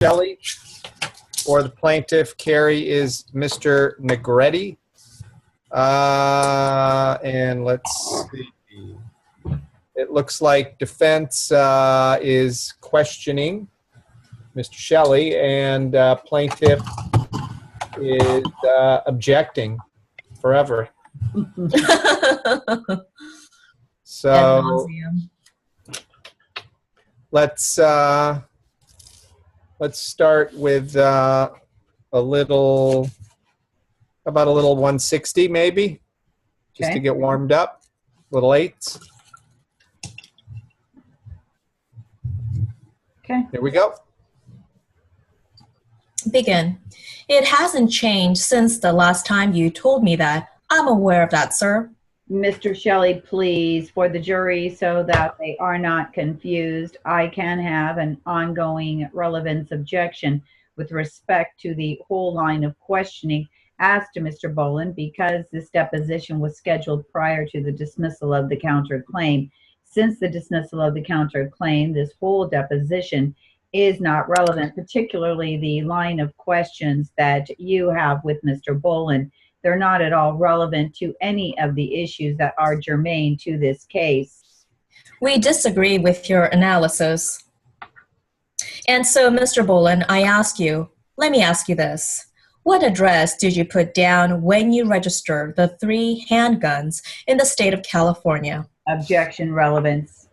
Shelley. For the plaintiff, Carrie is Mr. Negretti. And let's see. It looks like defense is questioning Mr. Shelley, and plaintiff is objecting forever. So let's start with a little 160 maybe, just to get warmed up. Little eights. Okay. Here we go. Begin. It hasn't changed since the last time you told me that. I'm aware of that, sir. Mr. Shelley, please, for the jury, so that they are not confused, I can have an ongoing relevance objection with respect to the whole line of questioning asked to Mr. Boland, because this deposition was scheduled prior to the dismissal of the counterclaim. Since the dismissal of the counterclaim, this whole deposition is not relevant, particularly the line of questions that you have with Mr. Boland. They're not at all relevant to any of the issues that are germane to this case. We disagree with your analysis. And so, Mr. Boland, let me ask you this. What address did you put down when you registered the 3 handguns in the state of California? Objection, relevance.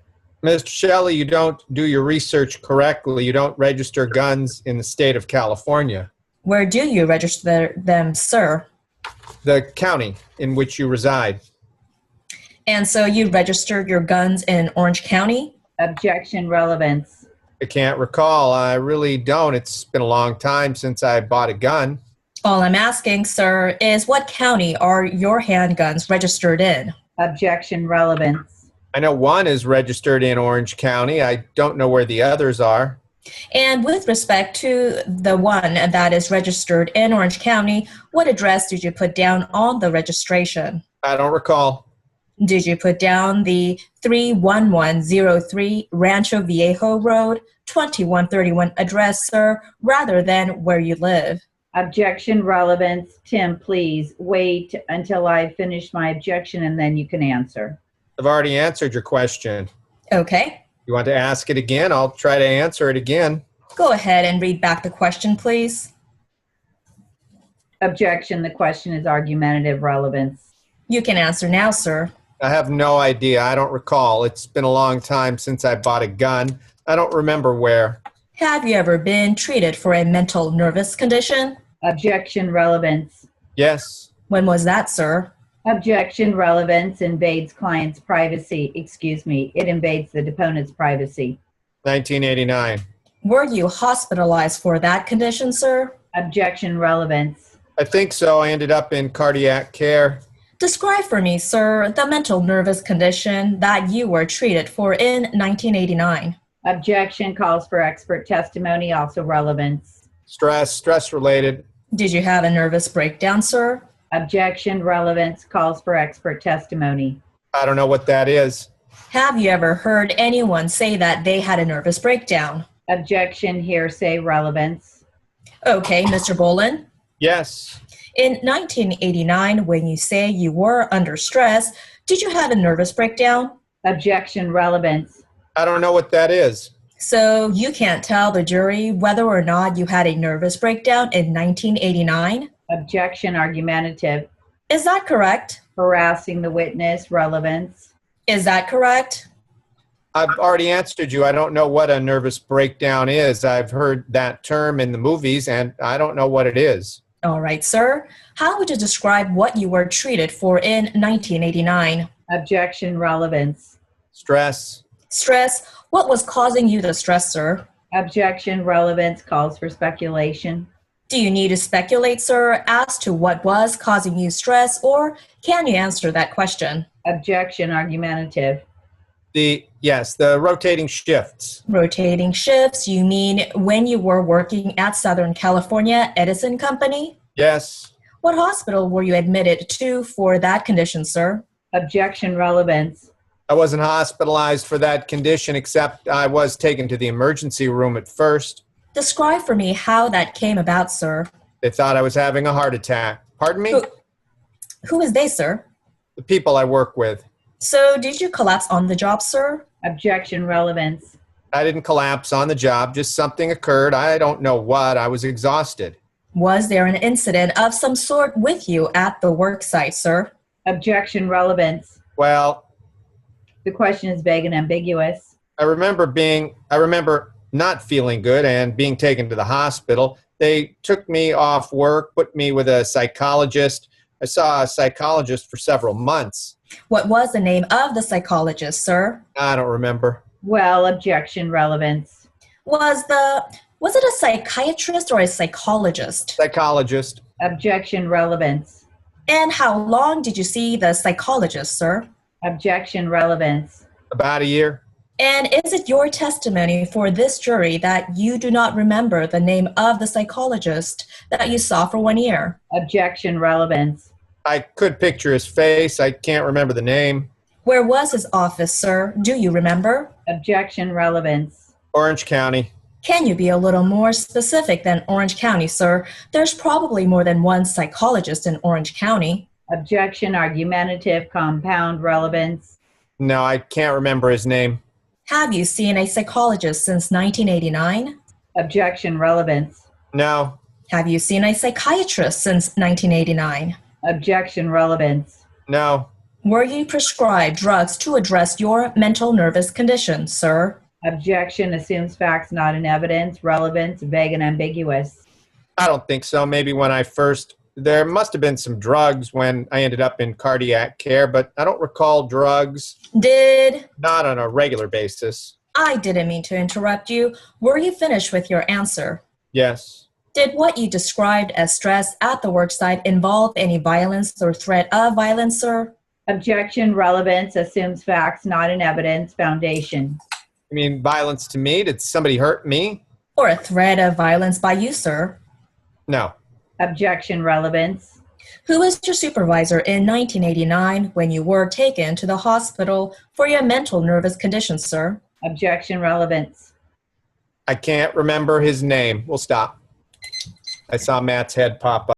Mr. Shelley, you don't do your research correctly. You don't register guns in the state of California. Where do you register them, sir? The county in which you reside. And so you registered your guns in Orange County? Objection, relevance. I can't recall. I really don't. It's been a long time since I bought a gun. All I'm asking, sir, is what county are your handguns registered in? Objection, relevance. I know one is registered in Orange County. I don't know where the others are. And with respect to the one that is registered in Orange County, what address did you put down on the registration? I don't recall. Did you put down the 31103 Rancho Viejo Road, 2131 address, sir, rather than where you live? Objection, relevance. Tim, please wait until I finish my objection and then you can answer. I've already answered your question. Okay. You want to ask it again? I'll try to answer it again. Go ahead and read back the question, please. Objection, the question is argumentative relevance. You can answer now, sir. I have no idea. I don't recall. It's been a long time since I bought a gun. I don't remember where. Have you ever been treated for a mental nervous condition? Objection, relevance. Yes. When was that, sir? Objection, relevance invades client's privacy. It invades the deponent's privacy. 1989. Were you hospitalized for that condition, sir? Objection, relevance. I think so. I ended up in cardiac care. Describe for me, sir, the mental nervous condition that you were treated for in 1989. Objection, calls for expert testimony, also relevance. Stress related. Did you have a nervous breakdown, sir? Objection, relevance, calls for expert testimony. I don't know what that is. Have you ever heard anyone say that they had a nervous breakdown? Objection, hearsay, relevance. Okay, Mr. Boland. Yes. In 1989, when you say you were under stress, did you have a nervous breakdown? Objection, relevance. I don't know what that is. So you can't tell the jury whether or not you had a nervous breakdown in 1989? Objection, argumentative. Is that correct? Harassing the witness, relevance. Is that correct? I've already answered you. I don't know what a nervous breakdown is. I've heard that term in the movies, and I don't know what it is. All right, sir. How would you describe what you were treated for in 1989? Objection, relevance. Stress. Stress. What was causing you the stress, sir? Objection, relevance, calls for speculation. Do you need to speculate, sir, as to what was causing you stress, or can you answer that question? Objection, argumentative. The rotating shifts. Rotating shifts, you mean when you were working at Southern California Edison Company? Yes. What hospital were you admitted to for that condition, sir? Objection, relevance. I wasn't hospitalized for that condition, except I was taken to the emergency room at first. Describe for me how that came about, sir. They thought I was having a heart attack. Pardon me? Who is they, sir? The people I work with. So did you collapse on the job, sir? Objection, relevance. I didn't collapse on the job, just something occurred. I don't know what. I was exhausted. Was there an incident of some sort with you at the work site, sir? Objection, relevance. Well, The question is vague and ambiguous. I remember not feeling good and being taken to the hospital. They took me off work, put me with a psychologist. I saw a psychologist for several months. What was the name of the psychologist, sir? I don't remember. Well, objection, relevance. Was it a psychiatrist or a psychologist? Psychologist. Objection, relevance. And how long did you see the psychologist, sir? Objection, relevance. About a year. And is it your testimony for this jury that you do not remember the name of the psychologist that you saw for 1 year? Objection, relevance. I could picture his face. I can't remember the name. Where was his office, sir? Do you remember? Objection, relevance. Orange County. Can you be a little more specific than Orange County, sir? There's probably more than one psychologist in Orange County. Objection, argumentative, compound, relevance. No, I can't remember his name. Have you seen a psychologist since 1989? Objection, relevance. No. Have you seen a psychiatrist since 1989? Objection, relevance. No. Were you prescribed drugs to address your mental nervous condition, sir? Objection, assumes facts not in evidence, relevance, vague and ambiguous. I don't think so. Maybe there must have been some drugs when I ended up in cardiac care, but I don't recall drugs. Not on a regular basis. I didn't mean to interrupt you. Were you finished with your answer? Yes. Did what you described as stress at the worksite involve any violence or threat of violence, sir? Objection, relevance, assumes facts not in evidence, foundation. I mean, violence to me? Did somebody hurt me? Or a threat of violence by you, sir? No. Objection, relevance. Who was your supervisor in 1989 when you were taken to the hospital for your mental nervous condition, sir? Objection, relevance. I can't remember his name. We'll stop. I saw Matt's head pop up.